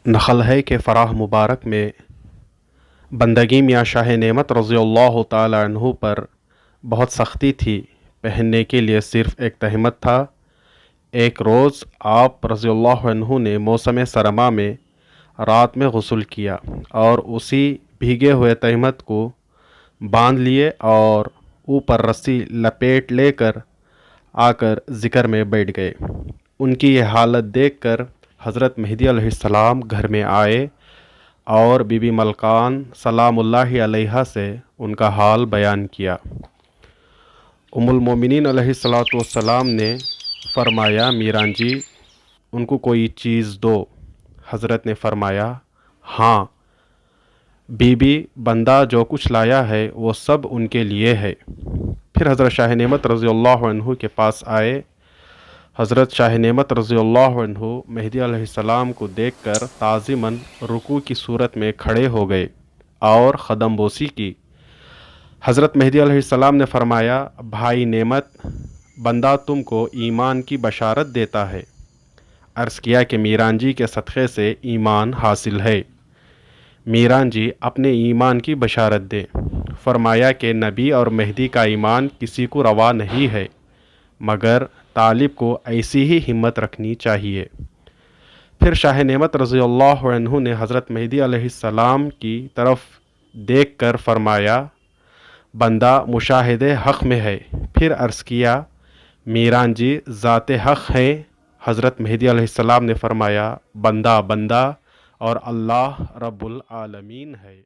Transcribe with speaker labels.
Speaker 1: नक़ल है कि फ़राह मुबारक में बंदगी मियाँ शाह नेमत रज़ियल्लाहु ताला अन्हु पर बहुत सख्ती थी। पहनने के लिए सिर्फ़ एक तहमत था। एक रोज़ आप रज़ियल्लाहु अन्हु ने मौसम सरमा में रात में गुस्ल किया और उसी भीगे हुए तहमत को बांध लिए और ऊपर रस्सी लपेट लेकर आकर ज़िक्र में बैठ गए। उनकी यह हालत देखकर हज़रत मेहदी अलैहिस्सलाम घर में आए और बीबी मलकान सलामुल्लाहि अलैहा से उनका हाल बयान किया। उम्मुल मोमिनीन अलैहिस्सलातु वस्सलाम ने फरमाया, मीरान जी, उनको कोई चीज़ दो। हज़रत ने फरमाया, हाँ बीबी, बंदा जो कुछ लाया है वो सब उनके लिए है। फिर हज़रत शाह नेमत रज़ियल्लाहु अन्हु के पास आए। हज़रत शाह नेमत रज़ियल्लाहु अन्हु मेहदी अलैहिस्सलाम को देखकर ताज़िमन रुकू की सूरत में खड़े हो गए और ख़दम बोसी की। हज़रत मेहदी अलैहिस्सलाम ने फरमाया, भाई नेमत, बंदा तुमको ईमान की बशारत देता है। अर्ज़ किया कि मीरान जी के सदक़े से ईमान हासिल है। मीरान जी अपने ईमान की बशारत दें। फरमाया कि नबी और मेहदी का ईमान किसी को रवा नहीं है, मगर तालिब को ऐसी ही हिम्मत रखनी चाहिए। फिर शाह नेमत रज़ियल्लाहु अन्हु ने हज़रत मेहदी अलैहिस्सलाम की तरफ देखकर फरमाया, बंदा मुशाहिदे हक़ में है। फिर अर्ज़ किया, मीरान जी ज़ाते हक़ हैं। हज़रत मेहदी अलैहिस्सलाम ने फरमाया, बंदा बंदा और अल्लाह रब्बुल आलमीन है।